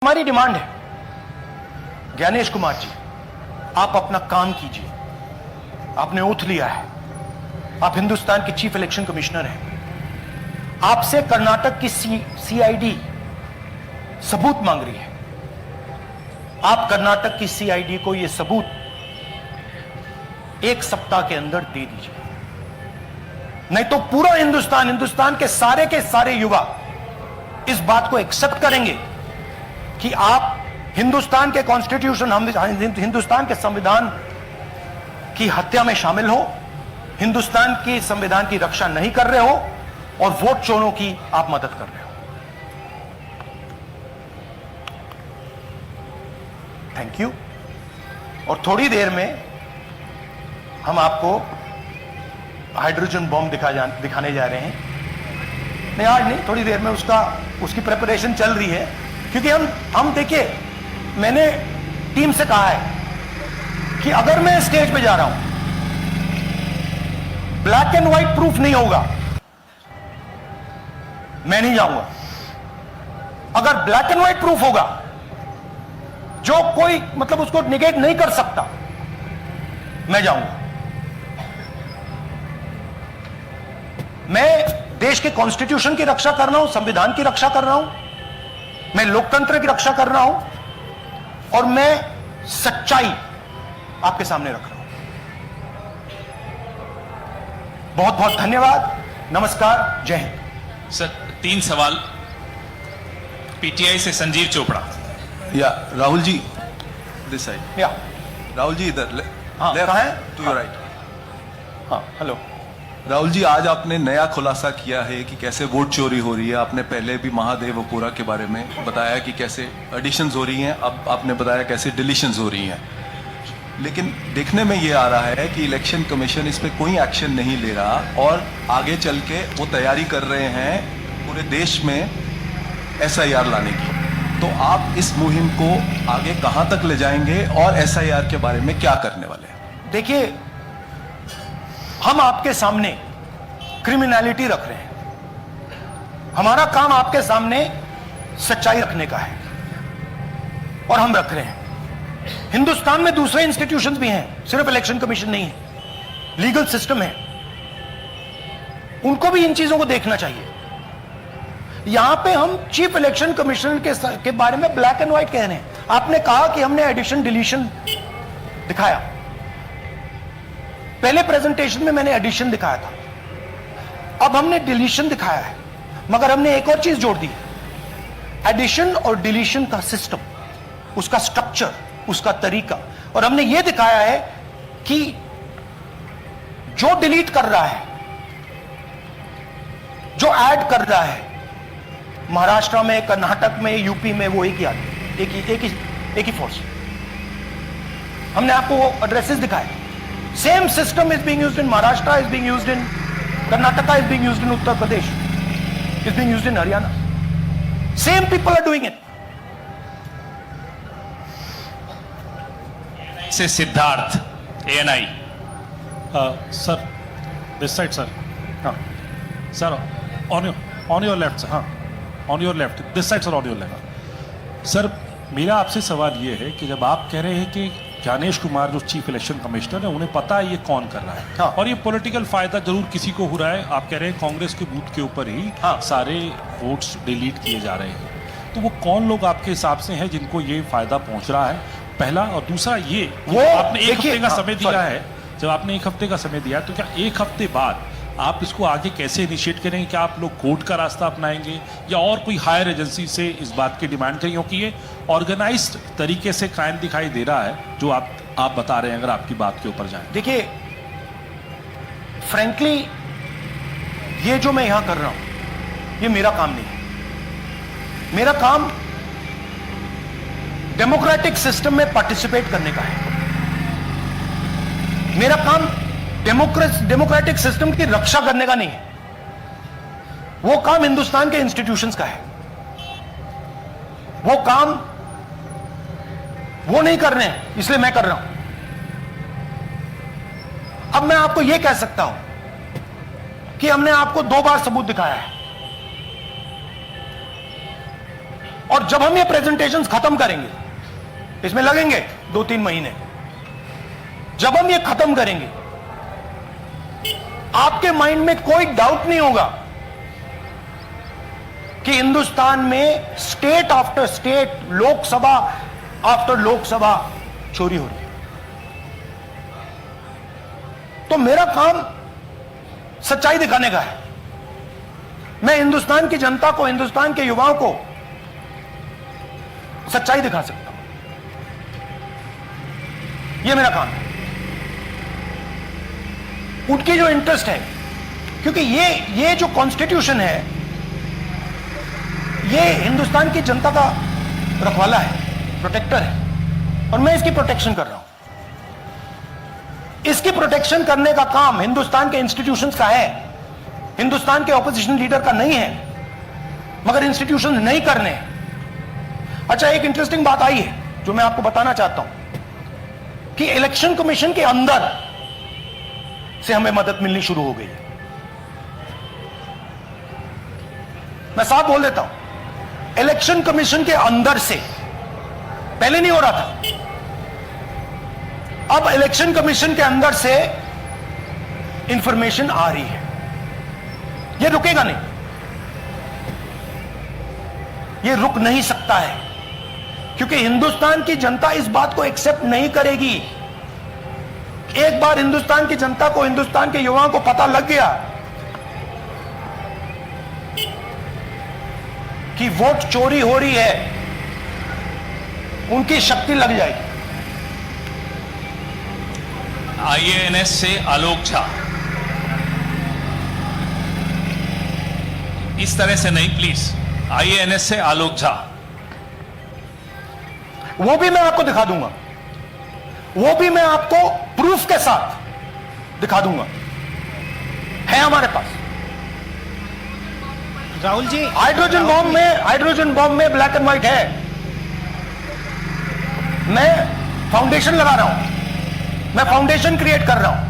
हमारी डिमांड है, ज्ञानेश कुमार जी, आप अपना काम कीजिए। आपने ओथ लिया है, आप हिंदुस्तान के चीफ इलेक्शन कमिश्नर हैं। आपसे कर्नाटक की सीआईडी सबूत मांग रही है। आप कर्नाटक की सीआईडी को यह सबूत 1 सप्ताह के अंदर दे दीजिए, नहीं तो पूरा हिंदुस्तान के सारे युवा इस बात को एक्सेप्ट करेंगे कि आप हिंदुस्तान के कॉन्स्टिट्यूशन, हिंदुस्तान के संविधान की हत्या में शामिल हो, हिंदुस्तान के संविधान की रक्षा नहीं कर रहे हो और वोट चोरों की आप मदद कर रहे हो। Thank you. और थोड़ी देर में हम आपको हाइड्रोजन बॉम्ब दिखाने जा रहे हैं। नहीं, आज नहीं, थोड़ी देर में उसकी प्रिपरेशन चल रही है, क्योंकि हम देखिए, मैंने टीम से कहा है कि अगर मैं स्टेज पे जा रहा हूं, ब्लैक एंड व्हाइट प्रूफ नहीं होगा, मैं नहीं जाऊंगा। अगर ब्लैक एंड व्हाइट प्रूफ होगा, जो कोई मतलब उसको निगेट नहीं कर सकता, मैं जाऊंगा। मैं देश के कॉन्स्टिट्यूशन की रक्षा कर रहा हूं, संविधान की रक्षा कर रहा हूं, मैं लोकतंत्र की रक्षा कर रहा हूं और मैं सच्चाई आपके सामने रख रहा हूं। बहुत बहुत धन्यवाद, नमस्कार, जय हिंद। सर, 3 सवाल। पीटीआई से संजीव चोपड़ा। या राहुल जी, दिस साइड। या राहुल जी इधर। हाँ, कहाँ है? To your right. हाँ, हेलो। राहुल जी, आज आपने नया खुलासा किया है कि कैसे वोट चोरी हो रही है। आपने पहले भी महादेवपुरा के बारे में बताया कि कैसे एडिशंस हो रही हैं, अब आपने बताया कैसे डिलीशंस हो रही हैं। लेकिन देखने में ये आ रहा है कि इलेक्शन कमीशन इस पे कोई एक्शन नहीं ले रहा और आगे चल के वो तैयारी कर रहे हैं पूरे देश में SIR लाने की। तो आप इस मुहिम को आगे कहां तक ले जाएंगे और SIR के बारे में क्या करने वाले हैं? देखिए, हम आपके सामने क्रिमिनलिटी रख रहे हैं। हमारा काम आपके सामने सच्चाई रखने का है और हम रख रहे हैं। हिंदुस्तान में दूसरे इंस्टीट्यूशंस भी हैं, सिर्फ इलेक्शन कमीशन नहीं है, लीगल सिस्टम है, उनको भी इन चीजों को देखना चाहिए। यहां पे हम चीफ इलेक्शन कमिश्नर के बारे में ब्लैक एंड व्हाइट कह रहे हैं। आपने कहा कि हमने एडिशन डिलीशन दिखाया। पहले प्रेजेंटेशन में मैंने एडिशन दिखाया था, अब हमने डिलीशन दिखाया है, मगर हमने एक और चीज जोड़ दी। एडिशन और डिलीशन का सिस्टम, उसका स्ट्रक्चर, उसका तरीका, और हमने यह दिखाया है कि जो डिलीट कर रहा है, जो ऐड कर रहा है, महाराष्ट्र में, कर्नाटक में, यूपी में, वो एक ही आदमी, एक ही फोर्स। हमने आपको वो एड्रेसेस दिखाए। Same system is being used in Maharashtra, is being used in Karnataka, is being used in Uttar Pradesh, is being used in Haryana. Same people are doing it. Say Siddharth, ANI। Sir, this side sir. हाँ sir, on your left sir. हाँ, on your left, this side sir, on your left. Sir, मेरा आपसे सवाल ये है कि जब आप कह रहे हैं कि ज्ञानेश कुमार जो चीफ इलेक्शन कमिश्नर है, उन्हें पता है ये कौन कर रहा है, हाँ, और ये पॉलिटिकल फायदा जरूर किसी को हो रहा है। आप कह रहे हैं कांग्रेस के बूथ के ऊपर ही हाँ, सारे वोट्स डिलीट किए जा रहे हैं, तो वो कौन लोग आपके हिसाब से हैं जिनको ये फायदा पहुंच रहा है, पहला। और दूसरा ये, वो आपने 1 हफ्ते का समय दिया है, जब आपने 1 हफ्ते का समय दिया है, तो क्या 1 हफ्ते बाद आप इसको आगे कैसे इनिशिएट करेंगे? क्या आप लोग कोर्ट का रास्ता अपनाएंगे या और कोई हायर एजेंसी से इस बात की डिमांड करेंगे? क्योंकि ये ऑर्गेनाइज्ड तरीके से क्राइम दिखाई दे रहा है जो आप बता रहे हैं, अगर आपकी बात के ऊपर जाएं। देखिए, फ्रैंकली ये जो मैं यहां कर रहा हूं, ये मेरा काम नहीं है। मेरा काम डेमोक्रेटिक सिस्टम में पार्टिसिपेट करने का है। मेरा काम डेमोक्रेटिक सिस्टम की रक्षा करने का नहीं है। वो काम हिंदुस्तान के इंस्टीट्यूशंस का है। वो काम वो नहीं कर रहे हैं, इसलिए मैं कर रहा हूं। अब मैं आपको यह कह सकता हूं कि हमने आपको 2 बार सबूत दिखाया है। और जब हम ये प्रेजेंटेशंस खत्म करेंगे, इसमें लगेंगे 2-3 महीने, जब हम ये खत्म करेंगे आपके माइंड में कोई डाउट नहीं होगा कि हिंदुस्तान में state after state, Lok Sabha after Lok Sabha चोरी हो रही है। तो मेरा काम सच्चाई दिखाने का है। मैं हिंदुस्तान की जनता को, हिंदुस्तान के युवाओं को सच्चाई दिखा सकता हूं। यह मेरा काम है। उनकी जो इंटरेस्ट है, क्योंकि ये जो कॉन्स्टिट्यूशन है, ये हिंदुस्तान की जनता का रखवाला है, प्रोटेक्टर है, और मैं इसकी प्रोटेक्शन कर रहा हूं। इसकी प्रोटेक्शन करने का काम हिंदुस्तान के इंस्टीट्यूशंस का है, हिंदुस्तान के ऑपोजिशन लीडर का नहीं है, मगर इंस्टीट्यूशंस नहीं करने। अच्छा, एक इंटरेस्टिंग बात आई है जो मैं आपको बताना चाहता हूं कि इलेक्शन कमीशन के अंदर से हमें मदद मिलनी शुरू हो गई है। मैं साफ बोल देता हूं, इलेक्शन कमीशन के अंदर से, पहले नहीं हो रहा था, अब इलेक्शन कमीशन के अंदर से इंफॉर्मेशन आ रही है। यह रुकेगा नहीं, यह रुक नहीं सकता है, क्योंकि हिंदुस्तान की जनता इस बात को एक्सेप्ट नहीं करेगी। एक बार हिंदुस्तान की जनता को, हिंदुस्तान के युवाओं को पता लग गया कि वोट चोरी हो रही है, उनकी शक्ति लग जाएगी। आईएएनएस से आलोक झा, इस तरह से नहीं प्लीज। आईएएनएस से आलोक झा, वो भी मैं आपको दिखा दूंगा, वो भी मैं आपको प्रूफ के साथ दिखा दूंगा, है हमारे पास। राहुल जी, हाइड्रोजन बॉम्ब में ब्लैक एंड व्हाइट है। मैं फाउंडेशन लगा रहा हूं, मैं फाउंडेशन क्रिएट कर रहा हूं।